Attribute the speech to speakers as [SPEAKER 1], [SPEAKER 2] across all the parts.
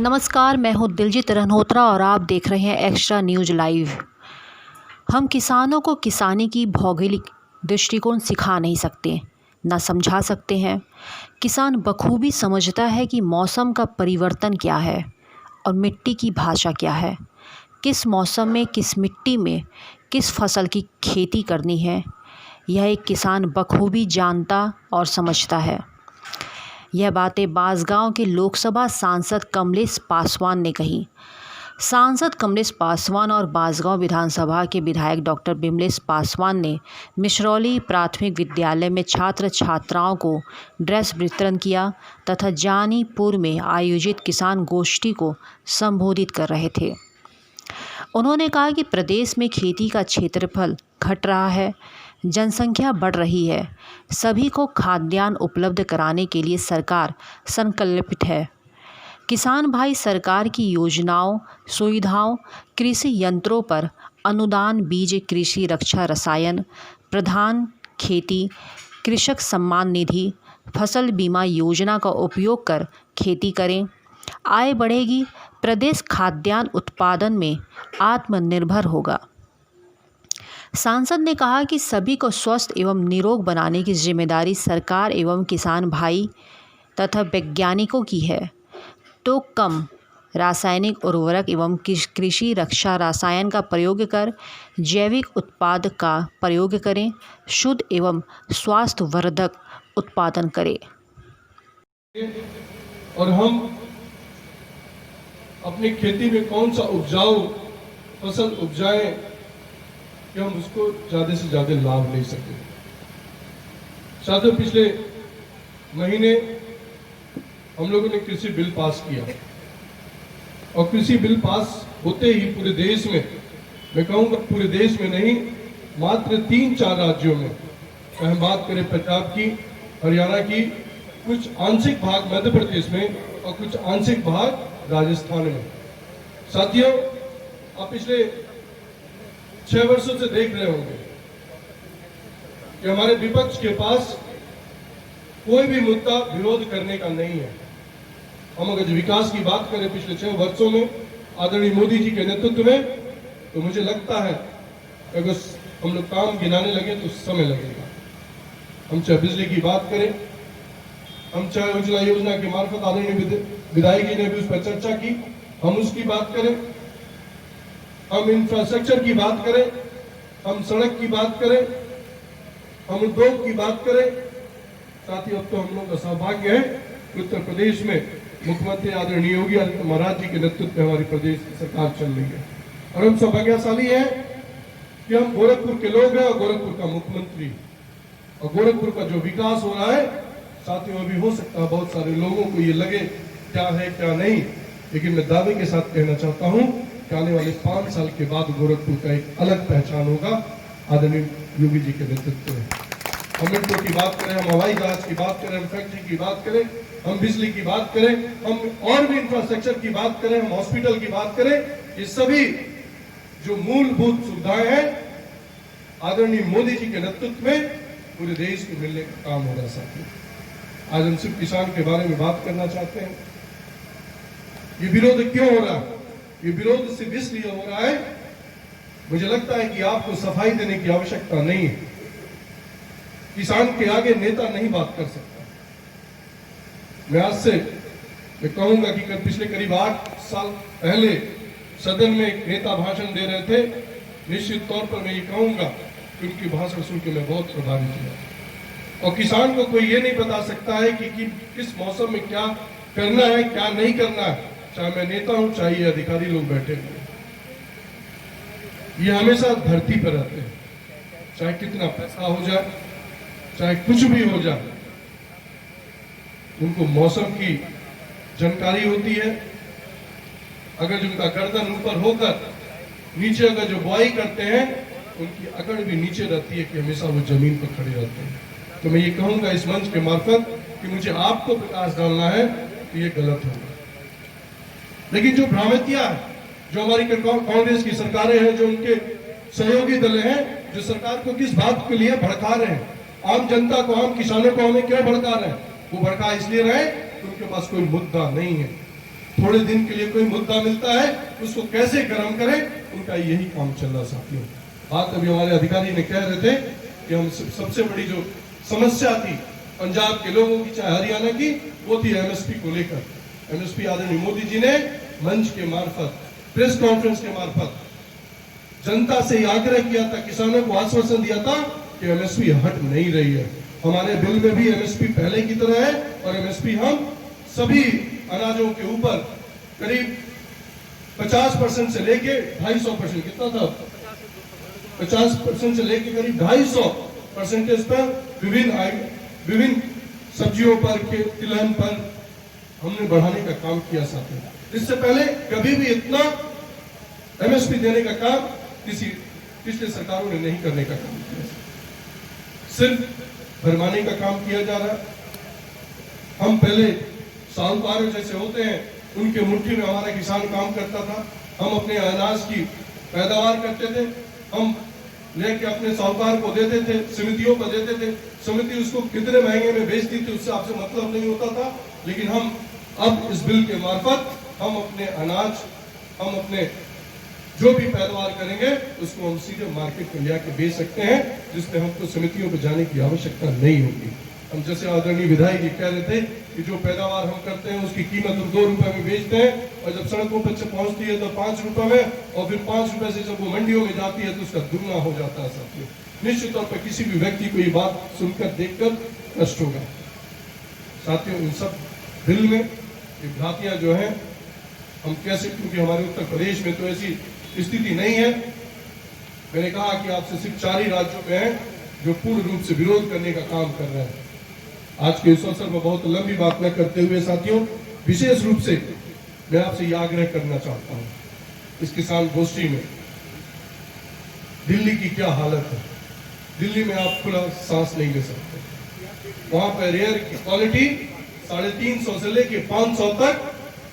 [SPEAKER 1] नमस्कार, मैं हूँ दिलजीत रनहोत्रा और आप देख रहे हैं एक्स्ट्रा न्यूज़ लाइव। हम किसानों को किसानी की भौगोलिक दृष्टिकोण सिखा नहीं सकते, ना समझा सकते हैं। किसान बखूबी समझता है कि मौसम का परिवर्तन क्या है और मिट्टी की भाषा क्या है, किस मौसम में किस मिट्टी में किस फसल की खेती करनी है। यह एक किसान बखूबी जानता और समझता है। यह बातें बांसगांव के लोकसभा सांसद कमलेश पासवान ने कही। सांसद कमलेश पासवान और बांसगांव विधानसभा के विधायक डॉक्टर बिमलेश पासवान ने मिश्रौली प्राथमिक विद्यालय में छात्र छात्राओं को ड्रेस वितरण किया तथा जानीपुर में आयोजित किसान गोष्ठी को संबोधित कर रहे थे। उन्होंने कहा कि प्रदेश में खेती का क्षेत्रफल घट रहा है, जनसंख्या बढ़ रही है। सभी को खाद्यान्न उपलब्ध कराने के लिए सरकार संकल्पित है। किसान भाई सरकार की योजनाओं, सुविधाओं, कृषि यंत्रों पर अनुदान, बीज, कृषि रक्षा रसायन, प्रधान खेती, कृषक सम्मान निधि, फसल बीमा योजना का उपयोग कर खेती करें। आय बढ़ेगी, प्रदेश खाद्यान्न उत्पादन में आत्मनिर्भर होगा। सांसद ने कहा कि सभी को स्वस्थ एवं निरोग बनाने की जिम्मेदारी सरकार एवं किसान भाई तथा वैज्ञानिकों की है, तो कम रासायनिक उर्वरक एवं कृषि रक्षा रसायन का प्रयोग कर जैविक उत्पाद का प्रयोग करें, शुद्ध एवं स्वास्थ्यवर्धक उत्पादन करें।
[SPEAKER 2] और हम अपनी खेती में कौन सा उपजाऊ फसल उपजाएं कि हम उसको ज्यादा से ज्यादा लाभ ले सकें। साथियों, पिछले महीने हम लोगों ने कृषि बिल पास किया और कृषि बिल पास होते ही पूरे देश में, मैं कहूँगा पूरे देश में नहीं, मात्र 3-4 राज्यों में, हम बात करें पंजाब की, हरियाणा की, कुछ आंशिक भाग मध्य प्रदेश में और कुछ आंशिक भाग राजस्थान में। साथियों, आप पिछले 6 वर्षों से देख रहे होंगे कि हमारे विपक्ष के पास कोई भी मुद्दा विरोध करने का नहीं है। हम अगर विकास की बात करें पिछले 6 वर्षों में आदरणीय मोदी जी के नेतृत्व में, तो मुझे लगता है अगर हम लोग काम गिनाने लगे तो समय लगेगा। हम चाहे बिजली की बात करें, हम चाहे उज्ज्वला योजना के मार्फत आदरणीय विधायक जी ने भी उस पर चर्चा की, हम उसकी बात करें, हम इंफ्रास्ट्रक्चर की बात करें, हम सड़क की बात करें, हम उद्योग की बात करें। साथियों, अब तो हम लोग का सौभाग्य है कि उत्तर प्रदेश में मुख्यमंत्री आदरणीय योगी आदित्यनाथ जी के नेतृत्व में हमारी प्रदेश की सरकार चल रही है और हम सौभाग्यशाली हैं कि हम गोरखपुर के लोग हैं और गोरखपुर का मुख्यमंत्री और गोरखपुर का जो विकास हो रहा है। साथियों, अभी हो सकता है बहुत सारे लोगों को ये लगे क्या है क्या नहीं, लेकिन मैं दावे के साथ कहना चाहता हूं कि आने वाले 5 साल के बाद गोरखपुर का एक अलग पहचान होगा आदरणीय योगी जी के नेतृत्व में। हम मेट्रो की बात करें, हम हवाई जहाज की बात करें, हम फैक्ट्री की बात करें, हम बिजली की बात करें, हम और भी इंफ्रास्ट्रक्चर की बात करें, हम हॉस्पिटल की बात करें, ये सभी जो मूलभूत सुविधाएं हैं आदरणीय मोदी जी के नेतृत्व में पूरे देश को मिलने का काम हो रहा है। आज हम सिर्फ किसान के बारे में बात करना चाहते हैं। ये विरोध क्यों हो रहा है? ये विरोध सिर्फ इसलिए हो रहा है, मुझे लगता है कि आपको सफाई देने की आवश्यकता नहीं है। किसान के आगे नेता नहीं बात कर सकता। मैं आज से मैं कहूंगा कि पिछले करीब 8 साल पहले सदन में एक नेता भाषण दे रहे थे। निश्चित तौर पर मैं ये कहूंगा कि उनकी भाषण सुन के मैं बहुत प्रभावित हुआ। और किसान को कोई ये नहीं बता सकता है कि किस मौसम में क्या करना है, क्या नहीं करना है, चाहे मैं नेता हूं, चाहे ये अधिकारी लोग बैठे हुए, ये हमेशा धरती पर रहते हैं। चाहे कितना पैसा हो जाए, चाहे कुछ भी हो जाए, उनको मौसम की जानकारी होती है। अगर उनका गर्दन ऊपर होकर नीचे अगर जो बुआई करते हैं, उनकी अकड़ भी नीचे रहती है कि हमेशा वो जमीन पर खड़े रहते हैं। तो मैं ये कहूंगा इस मंच के मार्फत कि मुझे आपको प्रकाश डालना है कि ये गलत होगा। लेकिन जो भ्रामतियां है, जो हमारी कांग्रेस की सरकारें हैं, जो उनके सहयोगी दल हैं, जो सरकार को किस बात के लिए भड़का रहे हैं, आम जनता को, आम किसानों को हमें क्यों भड़का रहे हैं? वो भड़का इसलिए रहे कि उनके पास कोई मुद्दा नहीं है। थोड़े दिन के लिए कोई मुद्दा मिलता है उसको कैसे गर्म करें, उनका यही काम चल रहा साथियों। बात अभी हमारे अधिकारी ने कह रहे थे कि हम सबसे बड़ी जो समस्या थी पंजाब के लोगों की चाहे हरियाणा की, वो थी एमएसपी को लेकर। एमएसपी आदरणीय मोदी जी ने मंच के मार्फत, प्रेस कॉन्फ्रेंस के मार्फत जनता से आग्रह किया था, किसानों को आश्वासन दिया था कि एमएसपी हट नहीं रही है। हमारे बिल में भी एमएसपी पहले की तरह है और एमएसपी हम सभी अनाजों के ऊपर करीब 50% से लेके 250%, कितना था, 50% से लेके करीब 250% पर विभिन्न सब्जियों पर, तिलहन पर हमने बढ़ाने का काम किया साथियों। इससे पहले कभी भी इतना एमएसपी देने का काम किसी पिछले सरकारों ने नहीं करने का काम किया, सिर्फ भरमाने का काम किया जा रहा है। हम पहले साहूकार जैसे होते हैं उनके मुट्ठी में हमारा किसान काम करता था, हम अपने अनाज की पैदावार करते थे, हम लेके अपने साहूकार को देते थे, समितियों को देते थे, समिति उसको कितने महंगे में बेचती थी उससे आपसे मतलब नहीं होता था। लेकिन हम अब इस बिल के मार्फत हम अपने अनाज, हम अपने जो भी पैदावार करेंगे उसको हम सीधे मार्केट में ले आके बेच सकते हैं, जिसमें हमको समितियों पर जाने की आवश्यकता नहीं होगी। हम जैसे आदरणीय विधायक जी कह रहे थे कि जो पैदावार हम करते हैं उसकी कीमत हम 2 रुपए में बेचते हैं और जब सड़कों पर पहुंचती है तो 5 रुपए में, और फिर 5 रुपए से जब वो मंडियों में जाती है तो उसका दुगना हो जाता है साथियों। निश्चित तौर पर किसी भी व्यक्ति को ये बात सुनकर, देखकर कष्ट होगा साथियों। इन सब बिल में ये भ्रांतियां जो है हम कैसे, क्योंकि हमारे उत्तर प्रदेश में तो ऐसी स्थिति नहीं है। मैंने कहा कि आपसे सिर्फ 4 ही राज्यों में है जो पूर्ण रूप से विरोध करने का काम कर रहे हैं। आज के इस अवसर पर बहुत लंबी बात न करते हुए साथियों, विशेष रूप से मैं आपसे यह आग्रह करना चाहता हूं, इस किसान गोष्ठी में दिल्ली की क्या हालत है। दिल्ली में आप खुला सांस नहीं ले सकते, वहां पर रेयर की क्वालिटी 350 से लेके 500 तक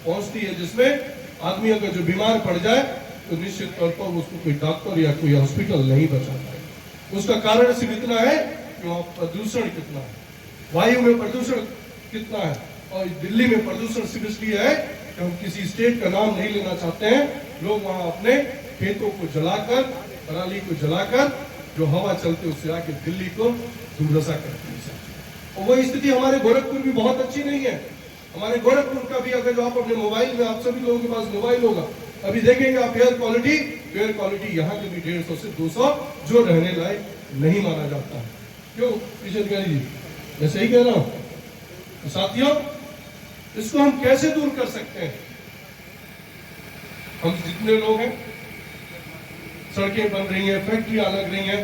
[SPEAKER 2] पहुंचती है, जिसमें आदमी अगर जो बीमार पड़ जाए तो निश्चित तौर पर उसको कोई डॉक्टर या कोई हॉस्पिटल नहीं बचाता है। उसका कारण सिर्फ इतना है कि वहां प्रदूषण कितना है, वायु में प्रदूषण कितना है। और दिल्ली में प्रदूषण सिर्फ इसलिए है कि हम किसी स्टेट का नाम नहीं लेना चाहते हैं, लोग वहां अपने खेतों को जलाकर, पराली को जलाकर जो हवा चलते उससे आके दिल्ली को दुर्दशा करते हैं। और वही स्थिति हमारे गोरखपुर भी बहुत अच्छी नहीं है। हमारे गोरखपुर का भी अगर जो आप अपने मोबाइल में, आप सभी लोगों के पास मोबाइल होगा, अभी देखेंगे आप एयर क्वालिटी यहाँ के भी 150 से 200 जो रहने लायक नहीं माना जाता है। क्यों कृषि अधिकारी जी, मैं सही कह रहा हूं? तो साथियों, इसको हम कैसे दूर कर सकते हैं? हम जितने लोग हैं, सड़कें बन रही हैं, फैक्ट्रियां लग रही हैं,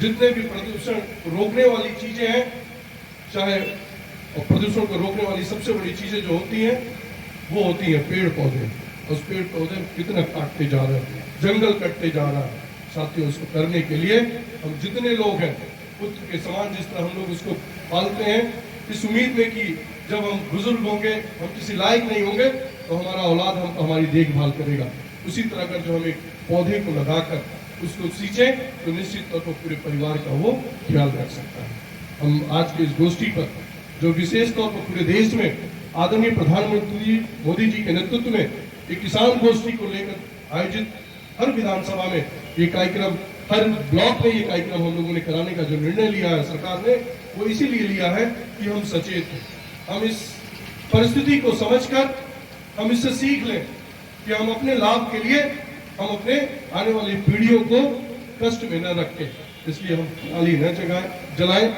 [SPEAKER 2] जितने भी प्रदूषण रोकने वाली चीजें हैं, चाहे और प्रदूषण को रोकने वाली सबसे बड़ी चीजें जो होती हैं वो होती हैं पेड़ पौधे। उस पेड़ पौधे कितना काटते जा रहे हैं, जंगल कटते जा रहा है साथियों। उसको करने के लिए हम जितने लोग हैं, पुत्र के समान जिस तरह हम लोग उसको पालते हैं, इस उम्मीद में कि जब हम बुजुर्ग होंगे, हम किसी लायक नहीं होंगे, तो हमारा औलाद हम हमारी देखभाल करेगा। उसी तरह अगर जो हम एक पौधे को लगाकर उसको सींचे तो निश्चित तौर पर पूरे परिवार का वो ख्याल रख सकता है। हम आज के इस गोष्ठी पर जो विशेष तौर पर पूरे देश में आदरणीय प्रधानमंत्री मोदी जी के नेतृत्व में एक किसान गोष्ठी को लेकर आयोजित, हर विधानसभा में ये कार्यक्रम, हर ब्लॉक में ये कार्यक्रम हम लोगों ने कराने का जो निर्णय लिया है सरकार ने, वो इसीलिए लिया है कि हम सचेत हैं, हम इस परिस्थिति को समझकर हम इससे सीख लें कि हम अपने लाभ के लिए हम अपने आने वाली पीढ़ियों को कष्ट में न रखें। इसलिए हम पराली न जलाएं।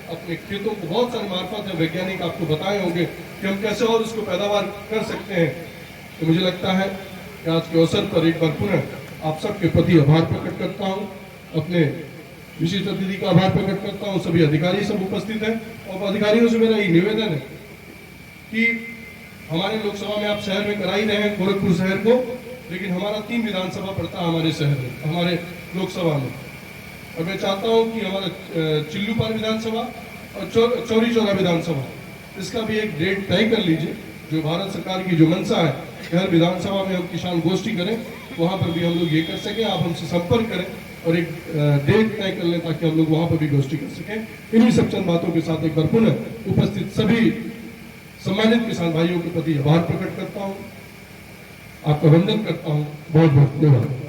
[SPEAKER 2] अपने खेतों को बहुत सारे मार्फत है, वैज्ञानिक आपको बताए होंगे कि हम कैसे और उसको पैदावार कर सकते हैं। तो मुझे लगता है कि आज के अवसर पर एक बार पुनः आप सबके प्रति आभार प्रकट करता हूं, अपने विशिष्ट अतिथि का आभार प्रकट करता हूं। सभी अधिकारी सब उपस्थित हैं और अधिकारियों से मेरा ये निवेदन है कि हमारे लोकसभा में आप शहर में करा ही रहे हैं, गोरखपुर शहर को, लेकिन हमारा 3 विधानसभा पड़ता है हमारे शहर में, हमारे लोकसभा में। और मैं चाहता हूं कि हमारा चिल्लूपार विधानसभा और चौरी चौरा विधानसभा, इसका भी एक डेट तय कर लीजिए। जो भारत सरकार की जो मंशा है कि हर विधानसभा में हम किसान गोष्ठी करें, वहां पर भी हम लोग ये कर सकें। आप हमसे संपर्क करें और एक डेट तय कर लें ताकि हम लोग वहां पर भी गोष्ठी कर सकें। इन्हीं सब चंद बातों के साथ एक बार पुनः उपस्थित सभी सम्मानित किसान भाइयों के प्रति आभार प्रकट करता हूं। आपका वंदन करता हूँ। बहुत बहुत धन्यवाद।